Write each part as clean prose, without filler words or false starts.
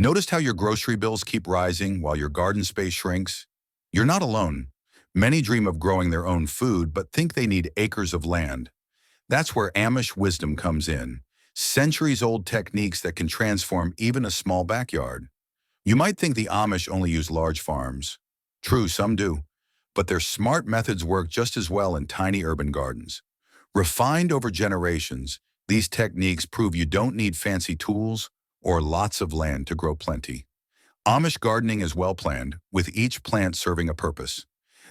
Noticed how your grocery bills keep rising while your garden space shrinks? You're not alone. Many dream of growing their own food but think they need acres of land. That's where Amish wisdom comes in. Centuries-old techniques that can transform even a small backyard. You might think the Amish only use large farms. True, some do. But their smart methods work just as well in tiny urban gardens. Refined over generations, these techniques prove you don't need fancy tools or lots of land to grow plenty. Amish gardening is well planned, with each plant serving a purpose.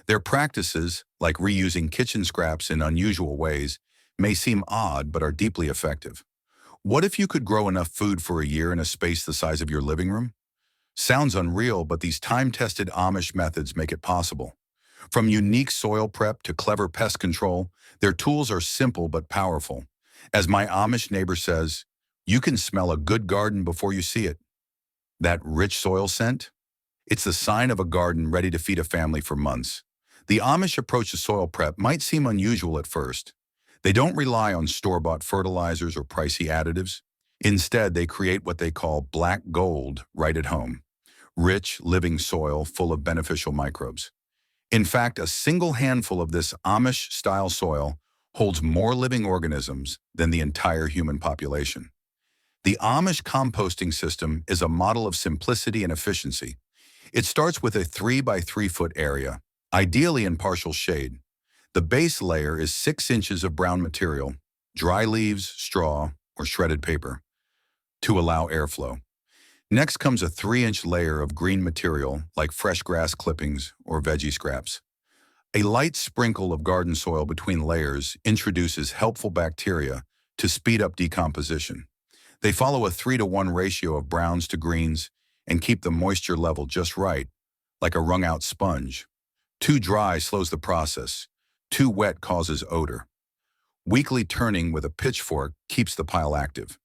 Their practices, like reusing kitchen scraps in unusual ways, may seem odd but are deeply effective. What if you could grow enough food for a year in a space the size of your living room? Sounds unreal, but these time-tested Amish methods make it possible. From unique soil prep to clever pest control, their tools are simple but powerful. As my Amish neighbor says, you can smell a good garden before you see it. That rich soil scent? It's the sign of a garden ready to feed a family for months. The Amish approach to soil prep might seem unusual at first. They don't rely on store-bought fertilizers or pricey additives. Instead, they create what they call black gold right at home. Rich, living soil full of beneficial microbes. In fact, a single handful of this Amish-style soil holds more living organisms than the entire human population. The Amish composting system is a model of simplicity and efficiency. It starts with a 3 by 3 foot area, ideally in partial shade. The base layer is 6 inches of brown material, dry leaves, straw, or shredded paper, to allow airflow. Next comes a 3-inch layer of green material like fresh grass clippings or veggie scraps. A light sprinkle of garden soil between layers introduces helpful bacteria to speed up decomposition. They follow a 3-to-1 ratio of browns to greens and keep the moisture level just right, like a wrung-out sponge. Too dry slows the process. Too wet causes odor. Weekly turning with a pitchfork keeps the pile active.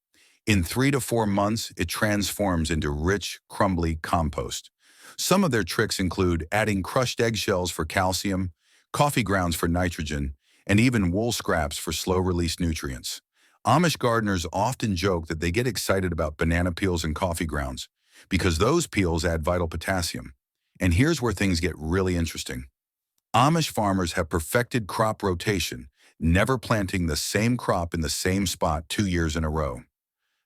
In 3 to 4 months, it transforms into rich, crumbly compost. Some of their tricks include adding crushed eggshells for calcium, coffee grounds for nitrogen, and even wool scraps for slow-release nutrients. Amish gardeners often joke that they get excited about banana peels and coffee grounds because those peels add vital potassium. And here's where things get really interesting. Amish farmers have perfected crop rotation, never planting the same crop in the same spot 2 years in a row.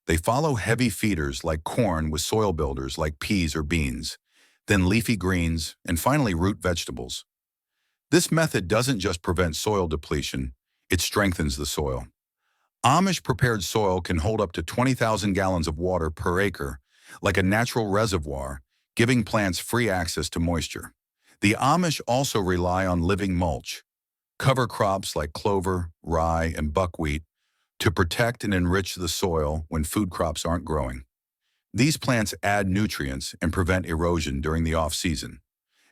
They follow heavy feeders like corn with soil builders like peas or beans, then leafy greens, and finally root vegetables. This method doesn't just prevent soil depletion, it strengthens the soil. Amish prepared soil can hold up to 20,000 gallons of water per acre, like a natural reservoir, giving plants free access to moisture. The Amish also rely on living mulch, cover crops like clover, rye, and buckwheat, to protect and enrich the soil when food crops aren't growing. These plants add nutrients and prevent erosion during the off-season.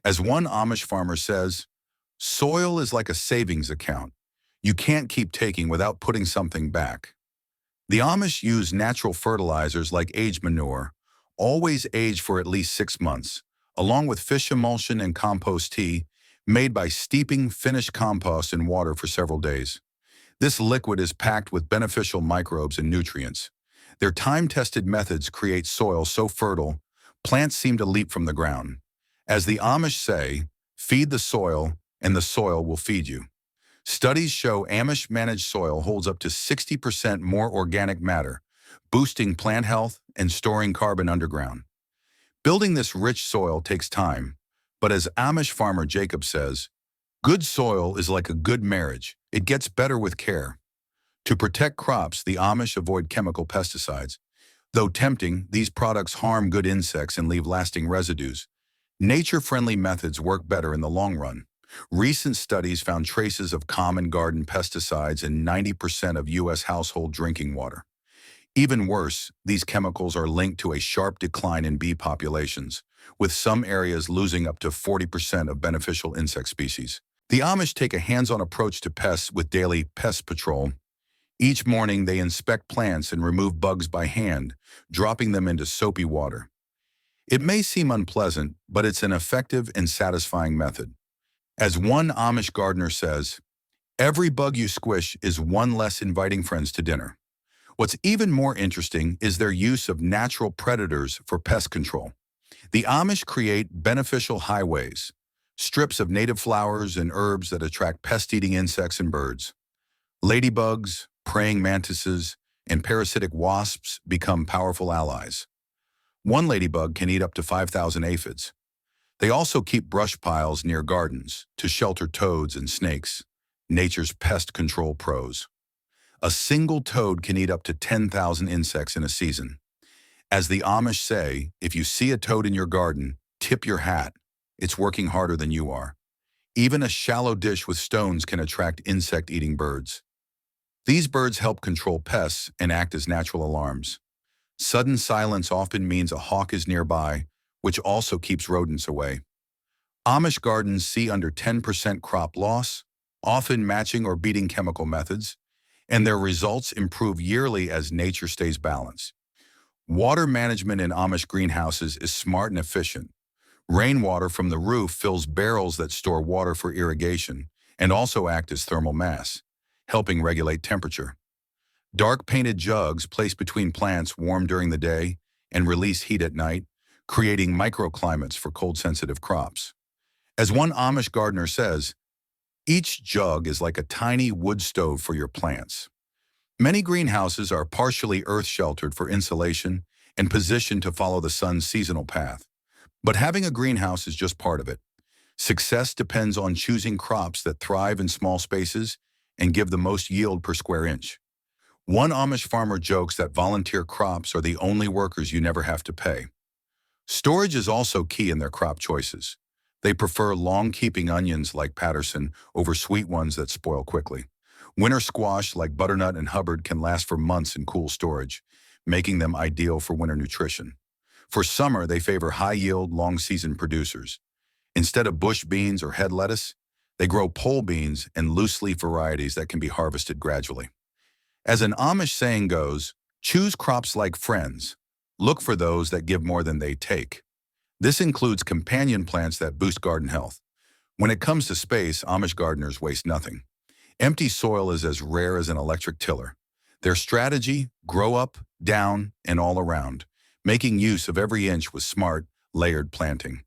As one Amish farmer says, soil is like a savings account. You can't keep taking without putting something back. The Amish use natural fertilizers like aged manure, always aged for at least 6 months, along with fish emulsion and compost tea, made by steeping finished compost in water for several days. This liquid is packed with beneficial microbes and nutrients. Their time-tested methods create soil so fertile, plants seem to leap from the ground. As the Amish say, feed the soil, and the soil will feed you. Studies show Amish-managed soil holds up to 60% more organic matter, boosting plant health and storing carbon underground. Building this rich soil takes time, but as Amish farmer Jacob says, good soil is like a good marriage. It gets better with care. To protect crops, the Amish avoid chemical pesticides. Though tempting, these products harm good insects and leave lasting residues. Nature-friendly methods work better in the long run. Recent studies found traces of common garden pesticides in 90% of U.S. household drinking water. Even worse, these chemicals are linked to a sharp decline in bee populations, with some areas losing up to 40% of beneficial insect species. The Amish take a hands-on approach to pests with daily pest patrol. Each morning, they inspect plants and remove bugs by hand, dropping them into soapy water. It may seem unpleasant, but it's an effective and satisfying method. As one Amish gardener says, every bug you squish is one less inviting friends to dinner. What's even more interesting is their use of natural predators for pest control. The Amish create beneficial highways, strips of native flowers and herbs that attract pest-eating insects and birds. Ladybugs, praying mantises, and parasitic wasps become powerful allies. One ladybug can eat up to 5,000 aphids. They also keep brush piles near gardens to shelter toads and snakes, nature's pest control pros. A single toad can eat up to 10,000 insects in a season. As the Amish say, if you see a toad in your garden, tip your hat. It's working harder than you are. Even a shallow dish with stones can attract insect-eating birds. These birds help control pests and act as natural alarms. Sudden silence often means a hawk is nearby, which also keeps rodents away. Amish gardens see under 10% crop loss, often matching or beating chemical methods, and their results improve yearly as nature stays balanced. Water management in Amish greenhouses is smart and efficient. Rainwater from the roof fills barrels that store water for irrigation and also act as thermal mass, helping regulate temperature. Dark painted jugs placed between plants warm during the day and release heat at night, creating microclimates for cold-sensitive crops. As one Amish gardener says, each jug is like a tiny wood stove for your plants. Many greenhouses are partially earth-sheltered for insulation and positioned to follow the sun's seasonal path. But having a greenhouse is just part of it. Success depends on choosing crops that thrive in small spaces and give the most yield per square inch. One Amish farmer jokes that volunteer crops are the only workers you never have to pay. Storage is also key in their crop choices. They prefer long-keeping onions like Patterson over sweet ones that spoil quickly. Winter squash like butternut and Hubbard can last for months in cool storage, making them ideal for winter nutrition. For summer, they favor high-yield, long-season producers. Instead of bush beans or head lettuce, they grow pole beans and loose-leaf varieties that can be harvested gradually. As an Amish saying goes, choose crops like friends. Look for those that give more than they take. This includes companion plants that boost garden health. When it comes to space, Amish gardeners waste nothing. Empty soil is as rare as an electric tiller. Their strategy, grow up, down, and all around, making use of every inch with smart, layered planting.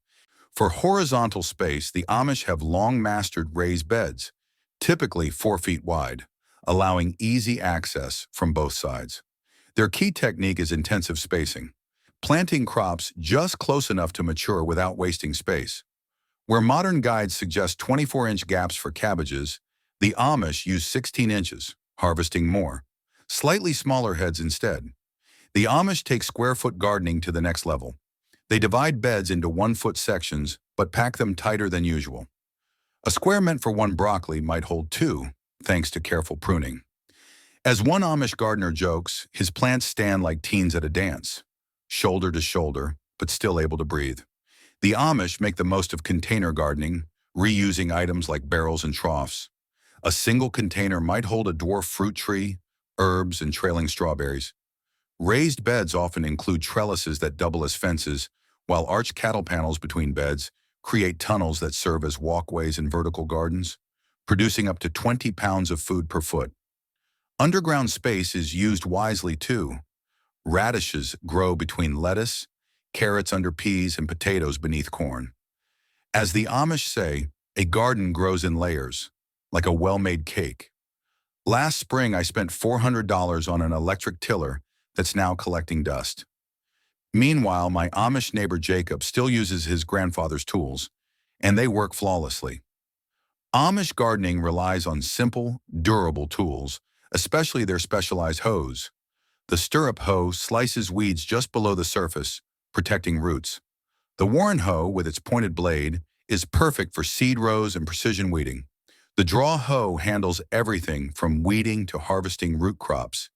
For horizontal space, the Amish have long mastered raised beds, typically 4 feet wide, allowing easy access from both sides. Their key technique is intensive spacing, planting crops just close enough to mature without wasting space. Where modern guides suggest 24-inch gaps for cabbages, the Amish use 16 inches, harvesting more, slightly smaller heads instead. The Amish take square-foot gardening to the next level. They divide beds into 1-foot sections, but pack them tighter than usual. A square meant for one broccoli might hold 2, thanks to careful pruning. As one Amish gardener jokes, his plants stand like teens at a dance, shoulder to shoulder, but still able to breathe. The Amish make the most of container gardening, reusing items like barrels and troughs. A single container might hold a dwarf fruit tree, herbs, and trailing strawberries. Raised beds often include trellises that double as fences, while arched cattle panels between beds create tunnels that serve as walkways in vertical gardens, producing up to 20 pounds of food per foot. Underground space is used wisely too. Radishes grow between lettuce, carrots under peas, and potatoes beneath corn. As the Amish say, a garden grows in layers, like a well-made cake. Last spring, I spent $400 on an electric tiller that's now collecting dust. Meanwhile, my Amish neighbor Jacob still uses his grandfather's tools, and they work flawlessly. Amish gardening relies on simple, durable tools, especially their specialized hoes. The stirrup hoe slices weeds just below the surface, protecting roots. The Warren hoe, with its pointed blade, is perfect for seed rows and precision weeding. The draw hoe handles everything from weeding to harvesting root crops.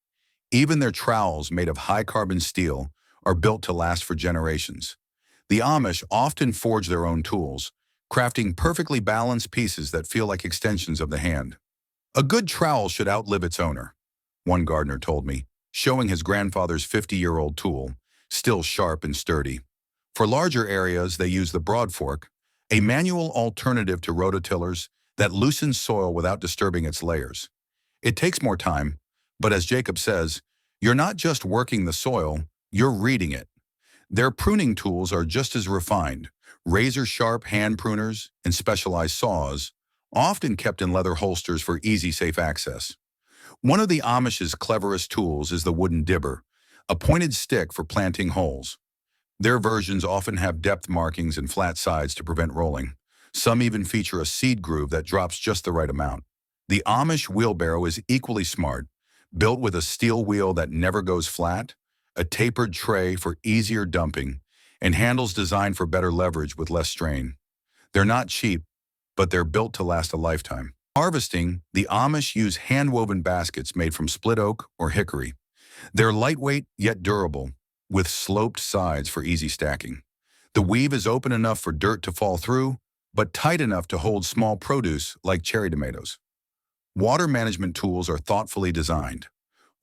Even their trowels, made of high-carbon steel, are built to last for generations. The Amish often forge their own tools, crafting perfectly balanced pieces that feel like extensions of the hand. A good trowel should outlive its owner, one gardener told me, showing his grandfather's 50-year-old tool, still sharp and sturdy. For larger areas, they use the broad fork, a manual alternative to rototillers that loosens soil without disturbing its layers. It takes more time, but as Jacob says, You're not just working the soil, you're reading it. Their pruning tools are just as refined. Razor-sharp hand pruners and specialized saws, often kept in leather holsters for easy, safe access. One of the Amish's cleverest tools is the wooden dibber, a pointed stick for planting holes. Their versions often have depth markings and flat sides to prevent rolling. Some even feature a seed groove that drops just the right amount. The Amish wheelbarrow is equally smart, built with a steel wheel that never goes flat, a tapered tray for easier dumping, and handles designed for better leverage with less strain. They're not cheap, but they're built to last a lifetime. Harvesting, the Amish use hand-woven baskets made from split oak or hickory. They're lightweight yet durable, with sloped sides for easy stacking. The weave is open enough for dirt to fall through, but tight enough to hold small produce like cherry tomatoes. Water management tools are thoughtfully designed.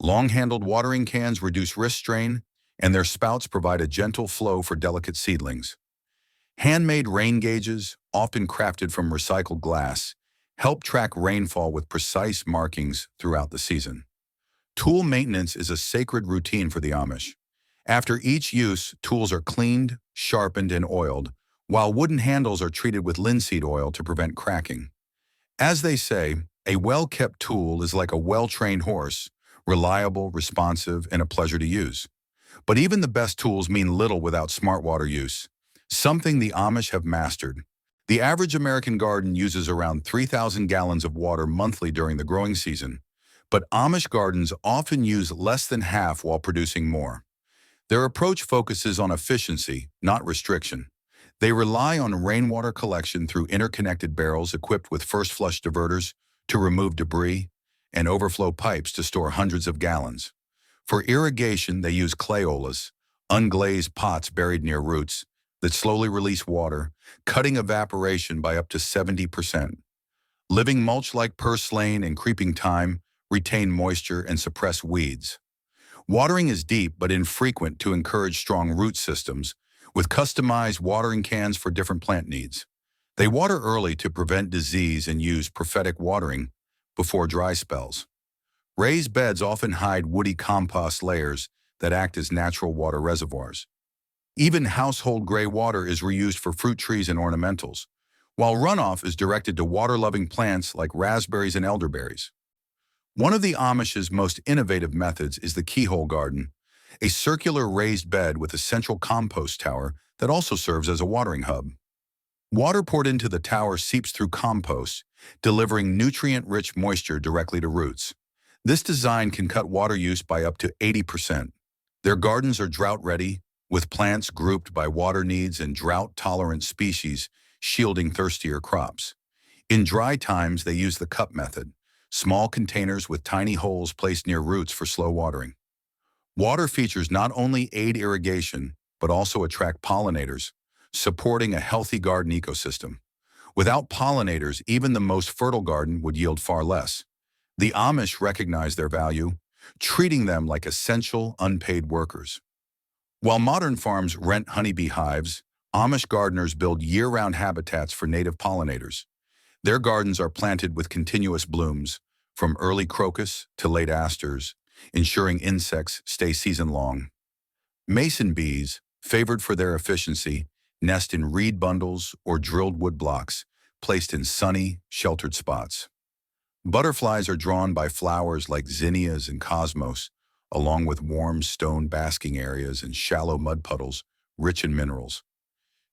Long-handled watering cans reduce wrist strain, and their spouts provide a gentle flow for delicate seedlings. Handmade rain gauges, often crafted from recycled glass, help track rainfall with precise markings throughout the season. Tool maintenance is a sacred routine for the Amish. After each use, tools are cleaned, sharpened, and oiled, while wooden handles are treated with linseed oil to prevent cracking. As they say, a well-kept tool is like a well-trained horse, reliable, responsive, and a pleasure to use. But even the best tools mean little without smart water use, something the Amish have mastered. The average American garden uses around 3,000 gallons of water monthly during the growing season, but Amish gardens often use less than half while producing more. Their approach focuses on efficiency, not restriction. They rely on rainwater collection through interconnected barrels equipped with first flush diverters to remove debris and overflow pipes to store hundreds of gallons. For irrigation, they use clayolas, unglazed pots buried near roots that slowly release water, cutting evaporation by up to 70%. Living mulch like purslane and creeping thyme retain moisture and suppress weeds. Watering is deep but infrequent to encourage strong root systems, with customized watering cans for different plant needs. They water early to prevent disease and use prophetic watering before dry spells. Raised beds often hide woody compost layers that act as natural water reservoirs. Even household gray water is reused for fruit trees and ornamentals, while runoff is directed to water-loving plants like raspberries and elderberries. One of the Amish's most innovative methods is the keyhole garden, a circular raised bed with a central compost tower that also serves as a watering hub. Water poured into the tower seeps through compost, delivering nutrient-rich moisture directly to roots. This design can cut water use by up to 80%. Their gardens are drought-ready, with plants grouped by water needs and drought-tolerant species shielding thirstier crops. In dry times, they use the cup method, small containers with tiny holes placed near roots for slow watering. Water features not only aid irrigation, but also attract pollinators, supporting a healthy garden ecosystem. Without pollinators, even the most fertile garden would yield far less. The Amish recognize their value, treating them like essential, unpaid workers. While modern farms rent honeybee hives, Amish gardeners build year-round habitats for native pollinators. Their gardens are planted with continuous blooms, from early crocus to late asters, ensuring insects stay season-long. Mason bees, favored for their efficiency, nest in reed bundles or drilled wood blocks, placed in sunny, sheltered spots. Butterflies are drawn by flowers like zinnias and cosmos, along with warm stone basking areas and shallow mud puddles rich in minerals.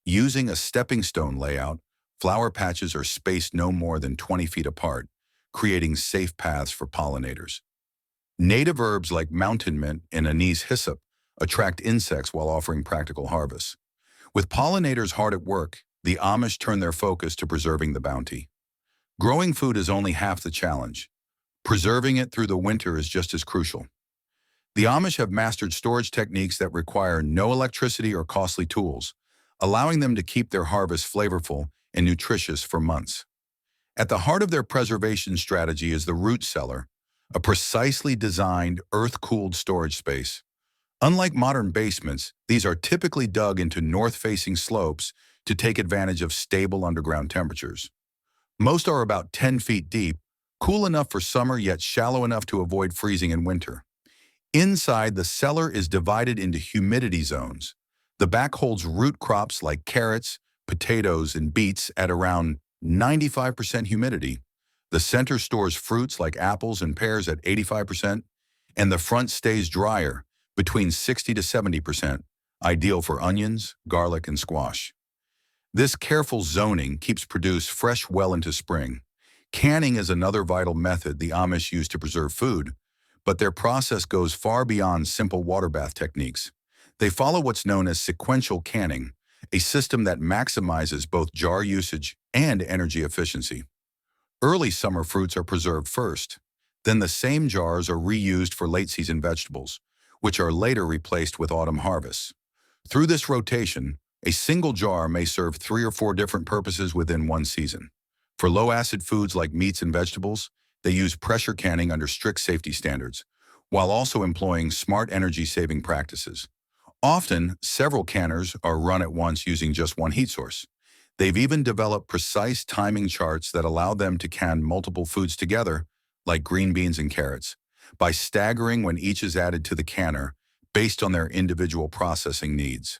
Using a stepping stone layout, flower patches are spaced no more than 20 feet apart, creating safe paths for pollinators. Native herbs like mountain mint and anise hyssop attract insects while offering practical harvests. With pollinators hard at work, the Amish turn their focus to preserving the bounty. Growing food is only half the challenge. Preserving it through the winter is just as crucial. The Amish have mastered storage techniques that require no electricity or costly tools, allowing them to keep their harvest flavorful and nutritious for months. At the heart of their preservation strategy is the root cellar, a precisely designed, earth-cooled storage space. Unlike modern basements, these are typically dug into north-facing slopes to take advantage of stable underground temperatures. Most are about 10 feet deep, cool enough for summer yet shallow enough to avoid freezing in winter. Inside, the cellar is divided into humidity zones. The back holds root crops like carrots, potatoes, and beets at around 95% humidity. The center stores fruits like apples and pears at 85%, and the front stays drier, between 60 to 70%, ideal for onions, garlic, and squash. This careful zoning keeps produce fresh well into spring. Canning is another vital method the Amish use to preserve food, but their process goes far beyond simple water bath techniques. They follow what's known as sequential canning, a system that maximizes both jar usage and energy efficiency. Early summer fruits are preserved first. Then the same jars are reused for late-season vegetables, which are later replaced with autumn harvests. Through this rotation, a single jar may serve 3 or 4 different purposes within one season. For low-acid foods like meats and vegetables, they use pressure canning under strict safety standards, while also employing smart energy-saving practices. Often, several canners are run at once using just one heat source. They've even developed precise timing charts that allow them to can multiple foods together, like green beans and carrots, by staggering when each is added to the canner based on their individual processing needs.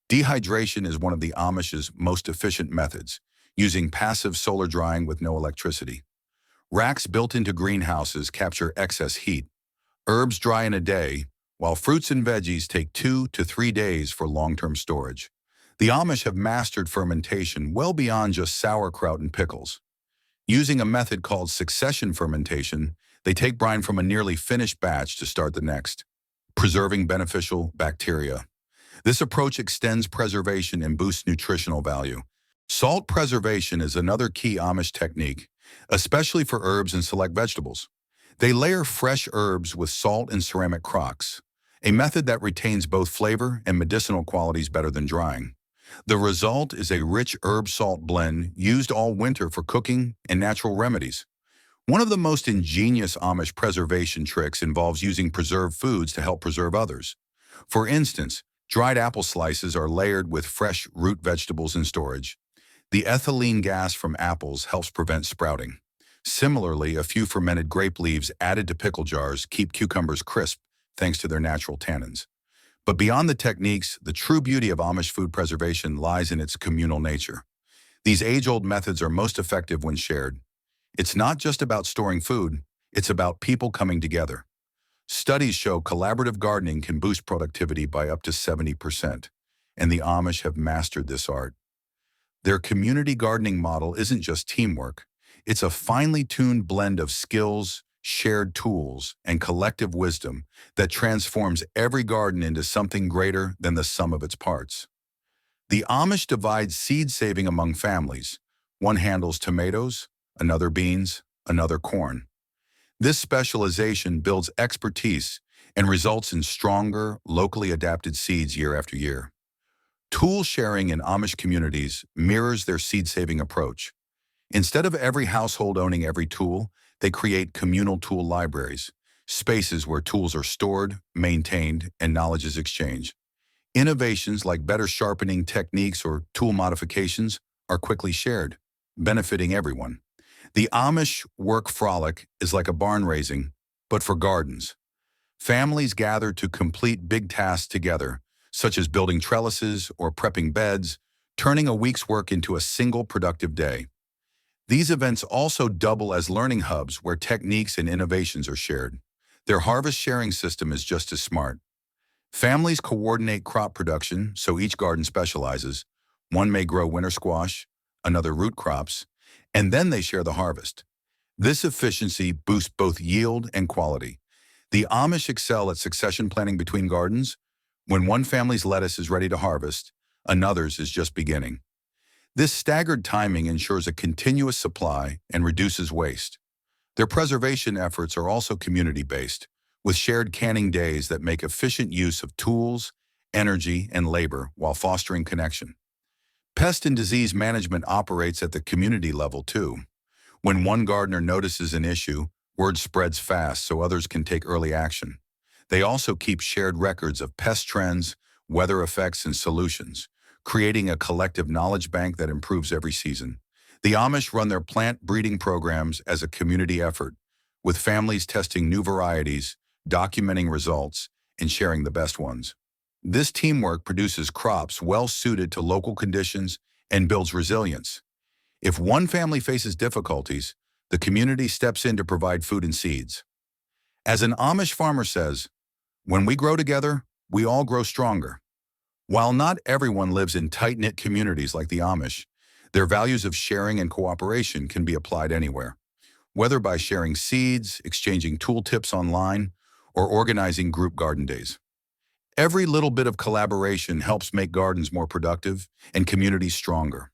Dehydration is one of the Amish's most efficient methods, using passive solar drying with no electricity. Racks built into greenhouses capture excess heat. Herbs dry in a day, while fruits and veggies take 2 to 3 days for long-term storage. The Amish have mastered fermentation well beyond just sauerkraut and pickles. Using a method called succession fermentation, they take brine from a nearly finished batch to start the next, preserving beneficial bacteria. This approach extends preservation and boosts nutritional value. Salt preservation is another key Amish technique, especially for herbs and select vegetables. They layer fresh herbs with salt in ceramic crocks, a method that retains both flavor and medicinal qualities better than drying. The result is a rich herb-salt blend used all winter for cooking and natural remedies. One of the most ingenious Amish preservation tricks involves using preserved foods to help preserve others. For instance, dried apple slices are layered with fresh root vegetables in storage. The ethylene gas from apples helps prevent sprouting. Similarly, a few fermented grape leaves added to pickle jars keep cucumbers crisp thanks to their natural tannins. But beyond the techniques, the true beauty of Amish food preservation lies in its communal nature. These age-old methods are most effective when shared. It's not just about storing food, it's about people coming together. Studies show collaborative gardening can boost productivity by up to 70%, and the Amish have mastered this art. Their community gardening model isn't just teamwork, it's a finely tuned blend of skills, shared tools, and collective wisdom that transforms every garden into something greater than the sum of its parts. The Amish divide seed saving among families. One handles tomatoes, another beans, another corn. This specialization builds expertise and results in stronger, locally adapted seeds year after year. Tool sharing in Amish communities mirrors their seed-saving approach. Instead of every household owning every tool, they create communal tool libraries, spaces where tools are stored, maintained, and knowledge is exchanged. Innovations like better sharpening techniques or tool modifications are quickly shared, benefiting everyone. The Amish work frolic is like a barn raising, but for gardens. Families gather to complete big tasks together, such as building trellises or prepping beds, turning a week's work into a single productive day. These events also double as learning hubs where techniques and innovations are shared. Their harvest sharing system is just as smart. Families coordinate crop production, so each garden specializes. One may grow winter squash, another root crops, and then they share the harvest. This efficiency boosts both yield and quality. The Amish excel at succession planning between gardens. When one family's lettuce is ready to harvest, another's is just beginning. This staggered timing ensures a continuous supply and reduces waste. Their preservation efforts are also community-based, with shared canning days that make efficient use of tools, energy, and labor while fostering connection. Pest and disease management operates at the community level too. When one gardener notices an issue, word spreads fast so others can take early action. They also keep shared records of pest trends, weather effects, and solutions, creating a collective knowledge bank that improves every season. The Amish run their plant breeding programs as a community effort, with families testing new varieties, documenting results, and sharing the best ones. This teamwork produces crops well suited to local conditions and builds resilience. If one family faces difficulties, the community steps in to provide food and seeds. As an Amish farmer says, when we grow together, we all grow stronger. While not everyone lives in tight-knit communities like the Amish, their values of sharing and cooperation can be applied anywhere. Whether by sharing seeds, exchanging tool tips online, or organizing group garden days. Every little bit of collaboration helps make gardens more productive and communities stronger.